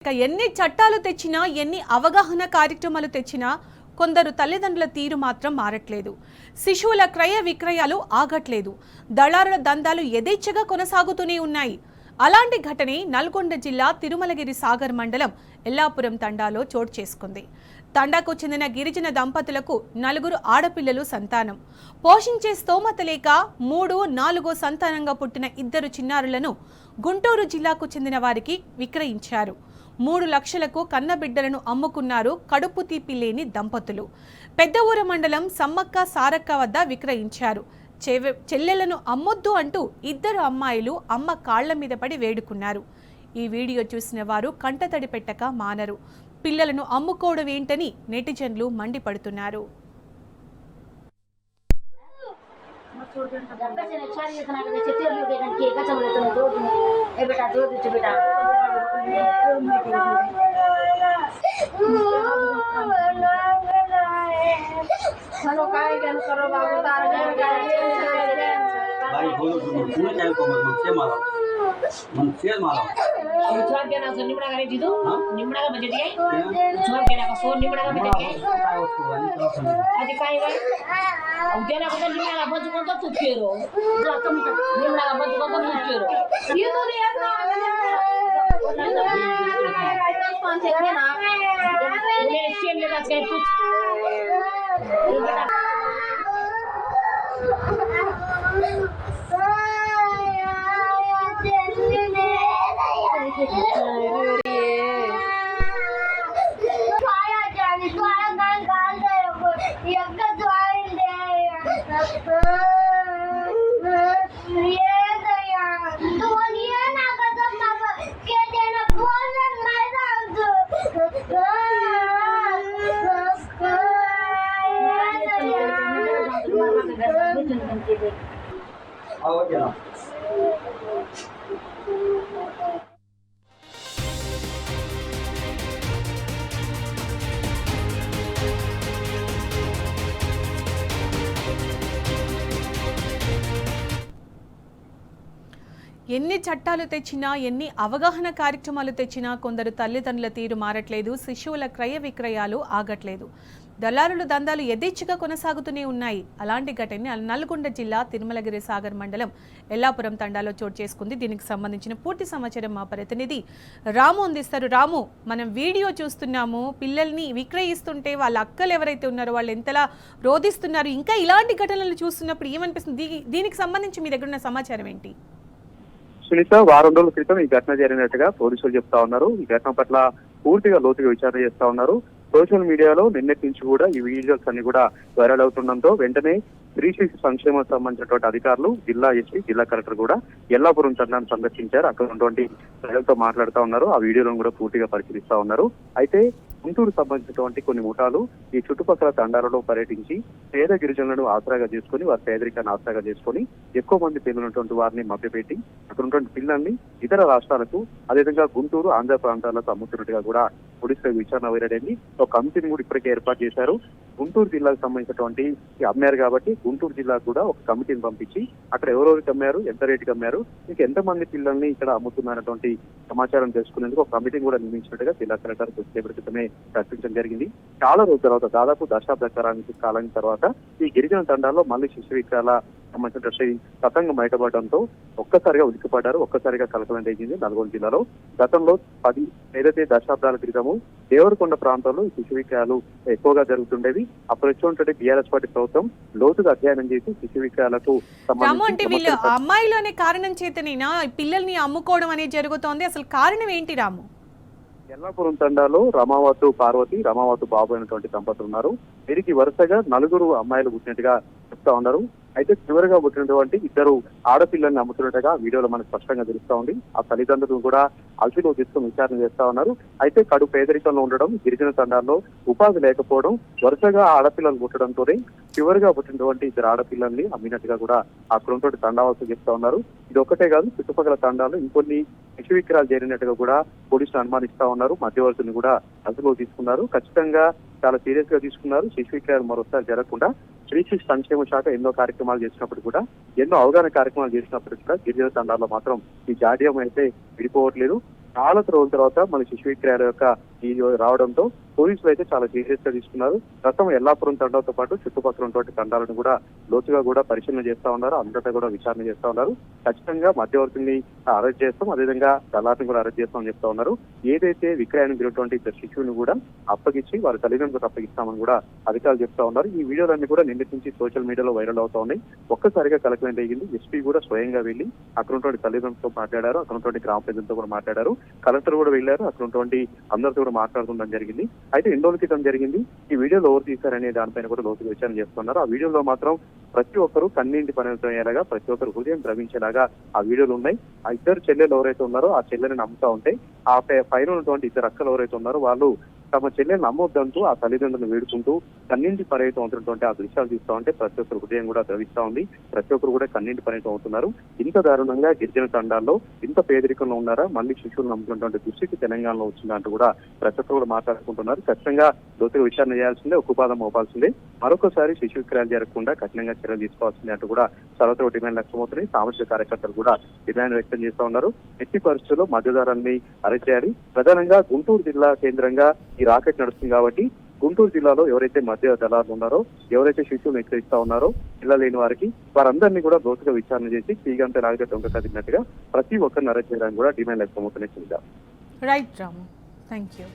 ఎన్ని చట్టాలు తెచ్చినా ఎన్ని అవగాహన కార్యక్రమాలు తెచ్చినా కొందరు తల్లిదండ్రుల తీరు మాత్రం మారట్లేదు. శిశువుల క్రయ విక్రయాలు ఆగట్లేదు. దళారుల దందాలు యథేచ్ఛగా కొనసాగుతూనే ఉన్నాయి. అలాంటి ఘటనే నల్గొండ జిల్లా తిరుమలగిరి సాగర్ మండలం ఎల్లాపురం తండాలో చోటు చేసుకుంది. తండాకు చెందిన గిరిజన దంపతులకు 4 ఆడపిల్లలు సంతానం. పోషించే స్తోమత లేక 3-4 సంతానంగా పుట్టిన 2 చిన్నారులను గుంటూరు జిల్లాకు చెందిన వారికి విక్రయించారు. 3 లక్షలకు కన్నబిడ్డలను అమ్ముకున్నారు కడుపు తీపి లేని దంపతులు. పెద్దఊర మండలం సమ్మక్క సారక్క వద్ద విక్రయించారు. చెల్లెలను అమ్మొద్దు అంటూ 2 అమ్మాయిలు అమ్మ కాళ్ల మీద పడి వేడుకున్నారు. ఈ వీడియో చూసిన వారు కంటతడి పెట్టక మానరు. పిల్లలను అమ్ముకోవడం ఏంటని నెటిజన్లు మండిపడుతున్నారు. छोड़ के ना सो निमड़ा करे दीदो निमड़ा का बजट है छोड़ के ना सो निमड़ा का बजट है अभी काई भाई अब देना को निमड़ा का बजट को तो फेरो जा तुम निमड़ा का बजट को तो फेरो ये तो नहीं है ना पांच है ना मेरे चेन ले आज के कुछ ఎన్ని చట్టాలు తెచ్చినా ఎన్ని అవగాహన కార్యక్రమాలు తెచ్చినా కొందరు తల్లిదండ్రుల తీరు మారట్లేదు. శిశువుల క్రయ విక్రయాలు ఆగట్లేదు. దళారుల దందాలు యథేచ్ఛగా కొనసాగుతూనే ఉన్నాయి. అలాంటి ఘటన నల్గొండ జిల్లా తిరుమలగిరి సాగర్ మండలం ఎల్లాపురం తండాలో చోటు చేసుకుంది. దీనికి సంబంధించిన పూర్తి సమాచారం మా ప్రతినిధి రాము అందిస్తారు. రాము, మనం వీడియో చూస్తున్నాము. పిల్లల్ని విక్రయిస్తుంటే వాళ్ళ అక్కలు ఎవరైతే ఉన్నారో వాళ్ళు ఎంతలా రోధిస్తున్నారు. ఇంకా ఇలాంటి ఘటనలు చూస్తున్నప్పుడు ఏమనిపిస్తుంది? దీనికి సంబంధించి మీ దగ్గర ఉన్న సమాచారం ఏంటి? సునీత, వారం రోజుల క్రితం ఈ ఘటన జరిగినట్టుగా పోలీసులు చెప్తా ఉన్నారు. ఈ ఘటన పట్ల పూర్తిగా లోతుగా విచారణ చేస్తా ఉన్నారు. సోషల్ మీడియాలో నిన్నటి నుంచి కూడా ఈ వీడియోస్ అన్ని కూడా వైరల్ అవుతుండటంతో వెంటనే స్త్రీ శిశు సంక్షేమం సంబంధించినటువంటి అధికారులు, జిల్లా ఎస్పీ, జిల్లా కలెక్టర్ కూడా ఎల్లాపురం తండాన్ని సందర్శించారు. అక్కడ ఉన్నటువంటి ప్రజలతో మాట్లాడుతూ ఉన్నారు. ఆ వీడియోలను కూడా పూర్తిగా పరిశీలిస్తా ఉన్నారు. అయితే గుంటూరు సంబంధించినటువంటి కొన్ని ముఠాలు ఈ చుట్టుపక్కల తండాలలో పర్యటించి పేద గిరిజనులను ఆసరాగా చేసుకుని, వారి పేదరికాన్ని ఆసరాగా చేసుకుని ఎక్కువ మంది పిల్లలున్నటువంటి వారిని మభ్యపెట్టి అక్కడ ఉన్నటువంటి పిల్లల్ని ఇతర రాష్ట్రాలకు, అదేవిధంగా గుంటూరు, ఆంధ్ర ప్రాంతాలకు అమ్ముతున్నట్టుగా కూడా పోలీసుల విచారణ వెల్లడైంది. ఒక కమిటీని కూడా ఇప్పటికే ఏర్పాటు చేశారు. గుంటూరు జిల్లాకు సంబంధించినటువంటి అమ్మారు కాబట్టి గుంటూరు జిల్లాకు కూడా ఒక కమిటీని పంపించి అక్కడ ఎవరెవరికి అమ్మారు, ఎంత రేటుకి అమ్మారు, ఇంకా ఎంతమంది పిల్లల్ని ఇక్కడ అమ్ముతున్నారన్నటువంటి సమాచారం తెలుసుకునేందుకు ఒక కమిటీని కూడా నియమించినట్టుగా జిల్లా కలెక్టర్ కొద్దిసేపటి క్రితమే ప్రకటించడం జరిగింది. చాలా రోజుల తర్వాత, దాదాపు దశాబ్ద కాలం తర్వాత ఈ గిరిజన తండాల్లో మళ్ళీ శిశు విక్రయాల సంబంధించిన తతంగం బయటపడడంతో ఒక్కసారిగా ఉలిక్కిపడ్డారు. ఒక్కసారిగా కలకలం రేగింది నల్గొండ జిల్లాలో. గతంలో 10 ఏదైతే దశాబ్దాల క్రితము దేవరకొండ ప్రాంతంలో ఈ శిశు విక్రయాలు ఎక్కువగా జరుగుతుండేవి. అప్పుడు వచ్చి బీఆర్ఎస్ పార్టీ ప్రభుత్వం లోతుగా అధ్యయనం చేసి శిశు విక్రయాలకు సంబంధించి అమ్మాయిలోనే కారణం చేతనైనా పిల్లల్ని అమ్ముకోవడం అనేది జరుగుతోంది. అసలు కారణం ఏంటి రాము? ఎల్లాపురం తండాలో రమావతు పార్వతి, రమావతు బాబు అయినటువంటి దంపతులు ఉన్నారు. వీరికి వరుసగా 4 అమ్మాయిలు పుట్టినట్టుగా చెప్తా ఉన్నారు. అయితే చివరిగా పుట్టినటువంటి 2 ఆడపిల్లల్ని అమ్ముతున్నట్టుగా వీడియోలో మనకు స్పష్టంగా తెలుస్తా ఉంది. ఆ తల్లిదండ్రులు కూడా అలసిలో తీసుకుని విచారణ చేస్తా ఉన్నారు. అయితే కడు పేదరికంలో ఉండడం, గిరిజన తండాల్లో ఉపాధి లేకపోవడం, వరుసగా ఆడపిల్లలు పుట్టడంతోనే చివరిగా పుట్టినటువంటి 2 ఆడపిల్లల్ని అమ్మినట్టుగా కూడా అక్కడ ఉన్నటువంటి తండావాసులు చెప్తా ఉన్నారు. ఇది ఒక్కటే కాదు, చుట్టుపక్కల తండాల్లో ఇంకొన్ని శిశు విక్రయాలు జరిగినట్టుగా కూడా పోలీసులు అనుమానిస్తా ఉన్నారు. మధ్యవర్తులను కూడా అదుపులో తీసుకున్నారు. ఖచ్చితంగా చాలా సీరియస్ గా తీసుకున్నారు. శిశు విక్రయాలు మరోసారి జరగకుండా స్త్రీ శిశు సంక్షేమ శాఖ ఎన్నో కార్యక్రమాలు చేసినప్పుడు కూడా, ఎన్నో అవగాహన కార్యక్రమాలు చేసినప్పుడు కూడా గిరిజన తండాల్లో మాత్రం ఈ జాడ్యం అయితే విడిపోవట్లేదు. చాలా రోజుల తర్వాత మన శిశు విక్రయాల యొక్క ఈ రావడంతో పోలీసులు అయితే చాలా సీరియస్ గా తీసుకున్నారు. గతం ఎల్లాపురం తండాలతో పాటు చుట్టుపక్కల ఉన్నటువంటి తండాలను కూడా లోతుగా కూడా పరిశీలన చేస్తా ఉన్నారు. అంతటా కూడా విచారణ చేస్తా ఉన్నారు. ఖచ్చితంగా మధ్యవర్తిని అరెస్ట్ చేస్తాం, అదేవిధంగా దళారిని కూడా అరెస్ట్ చేస్తామని చెప్తా ఉన్నారు. ఏదైతే విక్రయానికి గురైనటువంటి ఇద్దరు శిశువుని కూడా అప్పగించి వారి తల్లిదండ్రులకు అప్పగిస్తామని కూడా అధికారులు చెప్తా ఉన్నారు. ఈ వీడియోలన్నీ కూడా నిన్నటి నుంచి సోషల్ మీడియాలో వైరల్ అవుతా ఉన్నాయి. ఒక్కసారిగా కలెక్టర్ అయ్యింది. ఎస్పీ కూడా స్వయంగా వెళ్లి అక్కడ ఉన్నటువంటి తల్లిదండ్రులతో మాట్లాడారు, అక్కడ ఉన్నటువంటి గ్రామ ప్రజలతో కూడా మాట్లాడారు. కలెక్టర్ కూడా వెళ్లారు, అక్కడ ఉన్నటువంటి అందరితో కూడా మాట్లాడుతుండడం జరిగింది. అయితే 2 రోజుల క్రితం జరిగింది. ఈ వీడియోలో ఎవరు తీశారనే దానిపైన కూడా లోతుగా విచారణ చేస్తున్నారు. ఆ వీడియోలో మాత్రం ప్రతి ఒక్కరు కన్నీంటి పరిమితమయ్యేలాగా, ప్రతి ఒక్కరు హృదయం ద్రవించేలాగా ఆ వీడియోలు ఉన్నాయి. ఆ ఇద్దరు చెల్లెలు ఎవరైతే ఉన్నారో ఆ చెల్లెని నమ్ముతా ఉంటే ఆ పైన ఉన్నటువంటి ఇద్దరు అక్కలు ఎవరైతే ఉన్నారో వాళ్ళు తమ చెల్లెని నమ్మొద్దంటూ ఆ తల్లిదండ్రులను వేడుకుంటూ కన్నీంటి పరిమితం అవుతున్నటువంటి ఆ దృశ్యాలు చూస్తా ఉంటే ప్రతి ఒక్కరు హృదయం కూడా ద్రవిస్తా ఉంది. ప్రతి ఒక్కరు కూడా కన్నీంటి పరిమితం అవుతున్నారు. ఇంత దారుణంగా గిరిజన తండాల్లో ఇంత పేదరికంలో ఉన్నారా, మళ్ళీ శిశువులు నమ్ముతున్నటువంటి దుస్థితి తెలంగాణలో వచ్చిందంటూ కూడా ప్రతి ఒక్కరు కూడా మాట్లాడుకుంటున్నారు. ఖచ్చితంగా లోతుగా విచారణ చేయాల్సిందే, ఉక్కుపాదం మోపాల్సిందే. మరొకసారి శిశు విక్రయాలు జరగకుండా కఠినంగా చర్యలు తీసుకోవాల్సిందే అంటూ కూడా చాలా డిమాండ్ వ్యక్తమవుతున్నాయి. సామాజిక కార్యకర్తలు కూడా డిమాండ్ వ్యక్తం చేస్తా ఉన్నారు. ఎట్టి పరిస్థితుల్లో మధ్యదారుల్ని అరెస్ట్ చేయాలి. ప్రధానంగా గుంటూరు జిల్లా కేంద్రంగా ఈ రాకెట్ నడుస్తుంది కాబట్టి గుంటూరు జిల్లాలో ఎవరైతే మధ్య దళారులు ఉన్నారో, ఎవరైతే శిశువులు విక్రయిస్తా ఉన్నారో పిల్ల లేని వారికి వారందరినీ కూడా లోతుగా విచారణ చేసి తీగంత నాలుగు దొంగ కదిలినట్టుగా ప్రతి ఒక్కరిని అరెస్ట్ చేయడానికి కూడా డిమాండ్ వ్యక్తమవుతున్నాయి. Right Ramu, thank you.